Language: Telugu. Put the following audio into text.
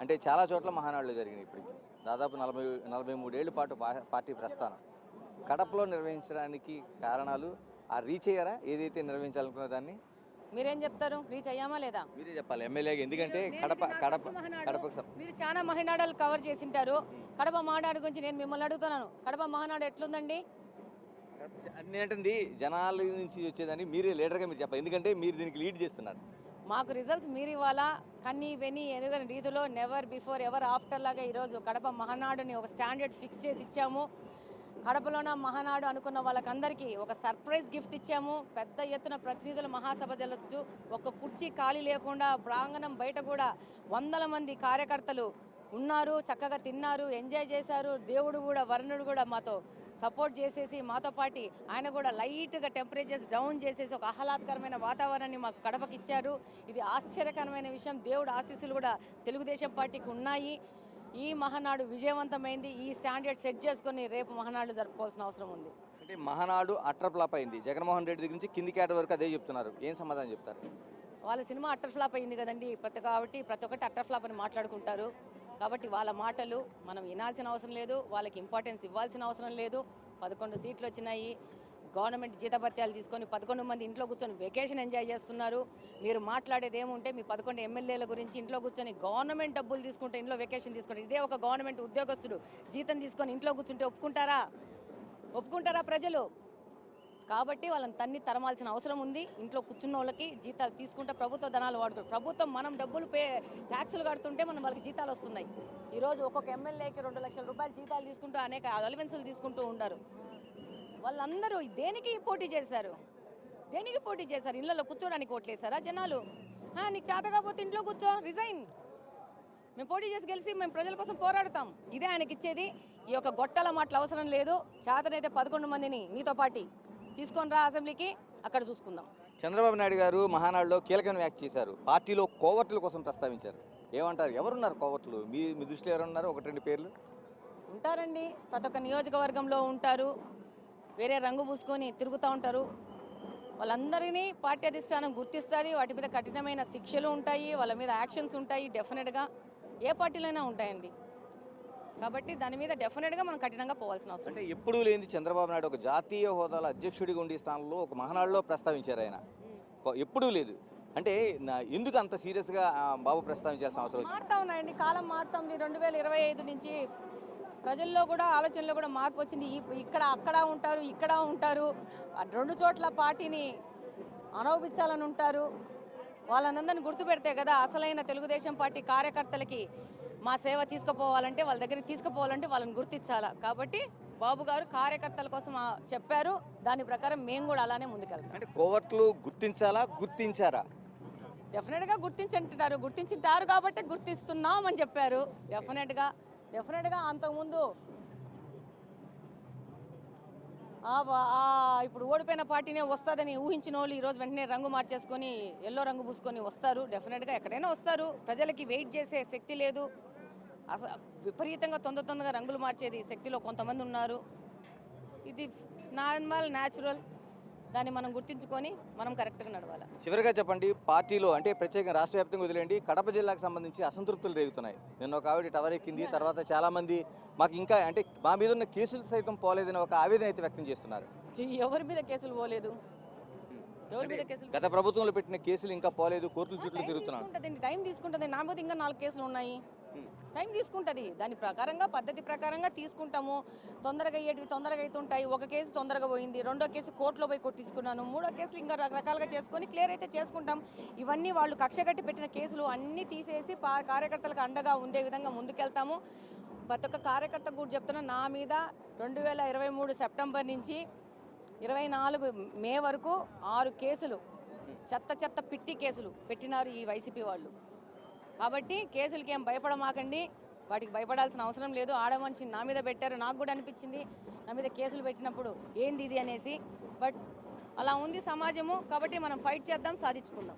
అంటే చాలా చోట్ల మహానాడులు జరిగినాయి ఇప్పటికి. దాదాపు 43 ఏళ్ల పాటు పార్టీ ప్రస్థానం. కడపలో నిర్వహించడానికి కారణాలు ఆ రీచ్ అయ్యారా? ఏదైతే నిర్వహించాలనుకున్న దాన్ని మీరేం చెప్తారు? రీచ్ అయ్యామా లేదా? మీరే చెప్పాలి ఎమ్మెల్యేగా. ఎందుకంటే కడపకు మీరు చాలా మహానాడాలు కవర్ చేసింటారు. కడప మహానాడు గురించి నేను మిమ్మల్ని అడుగుతున్నాను. కడప మహానాడు ఎట్లుందండి? అన్నేంటండి జనాల నుంచి వచ్చేదని మీరే లీడర్గా మీరు చెప్పాలి. ఎందుకంటే మీరు దీనికి లీడ్ చేస్తున్నారు. మాకు రిజల్ట్స్ మీరు ఇవ్వాలా? కన్నీ వెని ఎనుగని రీతిలో నెవర్ బిఫోర్ ఎవర్ ఆఫ్టర్ లాగా ఈరోజు కడప మహానాడుని ఒక స్టాండర్డ్ ఫిక్స్ చేసి ఇచ్చాము. కడపలోన మహానాడు అనుకున్న వాళ్ళకందరికీ ఒక సర్ప్రైజ్ గిఫ్ట్ ఇచ్చాము. పెద్ద ఎత్తున ప్రతినిధుల మహాసభ జరగచ్చు. ఒక కుర్చీ ఖాళీ లేకుండా ప్రాంగణం బయట కూడా వందల మంది కార్యకర్తలు ఉన్నారు. చక్కగా తిన్నారు, ఎంజాయ్ చేశారు. దేవుడు కూడా వరుణుడు కూడా మాతో సపోర్ట్ చేసేసి మాతో పాటు ఆయన కూడా లైట్గా టెంపరేచర్స్ డౌన్ చేసేసి ఒక ఆహ్లాదకరమైన వాతావరణాన్ని మాకు కడపకి ఇచ్చారు. ఇది ఆశ్చర్యకరమైన విషయం. దేవుడు ఆశీస్సులు కూడా తెలుగుదేశం పార్టీకి ఉన్నాయి. ఈ మహానాడు విజయవంతమైంది. ఈ స్టాండర్డ్ సెట్ చేసుకొని రేపు మహానాడు జరుపుకోవాల్సిన అవసరం ఉంది. అంటే మహానాడు అట్టర్ ఫ్లాప్ అయింది. జగన్మోహన్ రెడ్డి దగ్గర నుంచి కింది కేటర్ వరకు అదే చెప్తున్నారు. ఏం సమాధానం చెప్తారు? వాళ్ళ సినిమా అట్టర్ ఫ్లాప్ అయింది కదండి. ప్రతి ఒక్కటి అట్టర్ ఫ్లాప్ అని మాట్లాడుకుంటారు. కాబట్టి వాళ్ళ మాటలు మనం వినాల్సిన అవసరం లేదు. వాళ్ళకి ఇంపార్టెన్స్ ఇవ్వాల్సిన అవసరం లేదు. 11 సీట్లు వచ్చినాయి. గవర్నమెంట్ జీతభత్యాలు తీసుకొని 11 మంది ఇంట్లో కూర్చొని వెకేషన్ ఎంజాయ్ చేస్తున్నారు. మీరు మాట్లాడేది ఏముంటే మీ 11 ఎమ్మెల్యేల గురించి ఇంట్లో కూర్చొని గవర్నమెంట్ డబ్బులు తీసుకుంటే ఇంట్లో వెకేషన్ తీసుకుంటే, ఇదే ఒక గవర్నమెంట్ ఉద్యోగస్తుడు జీతం తీసుకొని ఇంట్లో కూర్చుంటే ఒప్పుకుంటారా ప్రజలు? కాబట్టి వాళ్ళని తన్ని తరమాల్సిన అవసరం ఉంది. ఇంట్లో కూర్చున్న వాళ్ళకి జీతాలు తీసుకుంటే ప్రభుత్వ ధనాలు వాడుతారు. ప్రభుత్వం మనం డబ్బులు ట్యాక్సులు కడుతుంటే మనం వాళ్ళకి జీతాలు వస్తున్నాయి. ఈరోజు ఒక్కొక్క ఎమ్మెల్యేకి 2 లక్షల రూపాయలు జీతాలు తీసుకుంటూ అనేక అలవెన్సులు తీసుకుంటూ ఉంటారు. వాళ్ళందరూ దేనికి పోటీ చేశారు? ఇళ్లలో కూర్చోడానికి ఓట్లేశారా జనాలు? నీకు చేత కాకపోతే ఇంట్లో కూర్చో, రిజైన్. మేము పోటీ చేసి గెలిచి మేము ప్రజల కోసం పోరాడతాం. ఇదే ఆయనకి ఇచ్చేది. ఈ యొక్క గొట్టాల మాటలు అవసరం లేదు. చేతనైతే 11 మందిని నీతో పాటు తీసుకొని రా అసెంబ్లీకి, అక్కడ చూసుకుందాం. చంద్రబాబు నాయుడు గారు మహానాడులో కీలకమైన వ్యాఖ్య చేశారు. పార్టీలో కోవర్టుల కోసం ప్రస్తావించారు. ఏమంటారు? ఎవరున్నారు కోవర్టులు? మీ దృష్టిలో ఎవరున్నారు? 1-2 పేర్లు ఉంటారండి. ప్రతి ఒక్క నియోజకవర్గంలో ఉంటారు. వేరే రంగు పూసుకొని తిరుగుతూ ఉంటారు. వాళ్ళందరినీ పార్టీ అధిష్టానం గుర్తిస్తుంది. వాటి మీద కఠినమైన శిక్షలు ఉంటాయి, వాళ్ళ మీద యాక్షన్స్ ఉంటాయి. డెఫినెట్గా ఏ పార్టీలైనా ఉంటాయండి. కాబట్టి దాని మీద డెఫినెట్గా మనం కఠినంగా పోవాల్సిన అవసరం. అంటే ఎప్పుడూ లేని చంద్రబాబు నాయుడు ఒక జాతీయ హోదాలో అధ్యక్షుడిగా ఉండే స్థానంలో ఒక మహానాడులో ప్రస్తావించారు. ఆయన ఎప్పుడూ లేదు. అంటే ఎందుకు అంత సీరియస్గా బాబు ప్రస్తావించాల్సిన అవసరం? మారుతా ఉన్నాయండి, కాలం మారుతుంది. 2025 నుంచి ప్రజల్లో కూడా ఆలోచనలో కూడా మార్పు వచ్చింది. అక్కడ ఉంటారు. 2 చోట్ల పార్టీని అనౌపించాలని ఉంటారు. వాళ్ళనందరినీ గుర్తుపెడితే కదా అసలైన తెలుగుదేశం పార్టీ కార్యకర్తలకి మా సేవ తీసుకుపోవాలంటే, వాళ్ళ దగ్గరికి తీసుకుపోవాలంటే వాళ్ళని గుర్తించాలా. కాబట్టి బాబు గారు కార్యకర్తల కోసం చెప్పారు. దాని ప్రకారం మేము కూడా అలానే ముందుకెళ్తాం. అంటే కోవర్టులు గుర్తించారా? డెఫినెట్గా గుర్తించింటారు కాబట్టి గుర్తిస్తున్నాం అని చెప్పారు. డెఫినెట్గా అంతకుముందు ఇప్పుడు ఓడిపోయిన పార్టీనే వస్తుందని ఊహించిన వాళ్ళు ఈరోజు వెంటనే రంగు మార్చేసుకొని ఎల్లో రంగు పూసుకొని వస్తారు. డెఫినెట్గా ఎక్కడైనా వస్తారు. ప్రజలకి వెయిట్ చేసే శక్తి లేదు. విపరీతంగా తొందరగా రంగులు మార్చేది శక్తిలో కొంతమంది ఉన్నారు. ఇది నార్మల్, న్యాచురల్. దాన్ని మనం గుర్తించుకొని మనం కరెక్ట్గా నడవాలి. చివరిగా చెప్పండి, పార్టీలో అంటే ప్రత్యేకంగా రాష్ట్ర వ్యాప్తంగా వదిలేండి, కడప జిల్లాకు సంబంధించి అసంతృప్తులు రేగుతున్నాయి. నిన్న ఒక ఆవిడ టవర్ ఎక్కింది. తర్వాత చాలామంది మాకు ఇంకా అంటే మా మీద ఉన్న కేసులు సైతం పోలేదని ఒక ఆవేదన అయితే వ్యక్తం చేస్తున్నారు. ఎవరి మీద కేసులు పోలేదు? గత ప్రభుత్వంలో పెట్టిన కేసులు ఇంకా పోలేదు, కోర్టుల చుట్టూ తిరుగుతున్నారు. టైం తీసుకుంటుంది. నా మీద ఇంకా 4 కేసులు ఉన్నాయి. టైం తీసుకుంటుంది. దాని ప్రకారంగా పద్ధతి ప్రకారంగా తీసుకుంటాము. తొందరగా అయ్యేటివి తొందరగా అవుతుంటాయి. ఒక కేసు తొందరగా పోయింది, 2వ కేసు కోర్టులో పోయి కొట్టించుకున్నాను, 3వ కేసులు ఇంకా రకరకాలుగా చేసుకొని క్లియర్ అయితే చేసుకుంటాం. ఇవన్నీ వాళ్ళు కక్షగట్టి పెట్టిన కేసులు అన్నీ తీసేసి కార్యకర్తలకు అండగా ఉండే విధంగా ముందుకెళ్తాము. ప్రతి ఒక్క కార్యకర్తకు కూడా చెప్తున్నా, నా మీద 2023 సెప్టెంబర్ నుంచి 24 మే వరకు 6 కేసులు చెత్త పిట్టి కేసులు పెట్టినారు ఈ వైసీపీ వాళ్ళు. కాబట్టి కేసులకి ఏం భయపడమాకండి. వాటికి భయపడాల్సిన అవసరం లేదు. ఆడమనిషిని నా మీద పెట్టారు. నాకు కూడా అనిపించింది నా మీద కేసులు పెట్టినప్పుడు ఏంది ఇది అనేసి. బట్ అలా ఉంది సమాజము. కాబట్టి మనం ఫైట్ చేద్దాం, సాధించుకుందాం.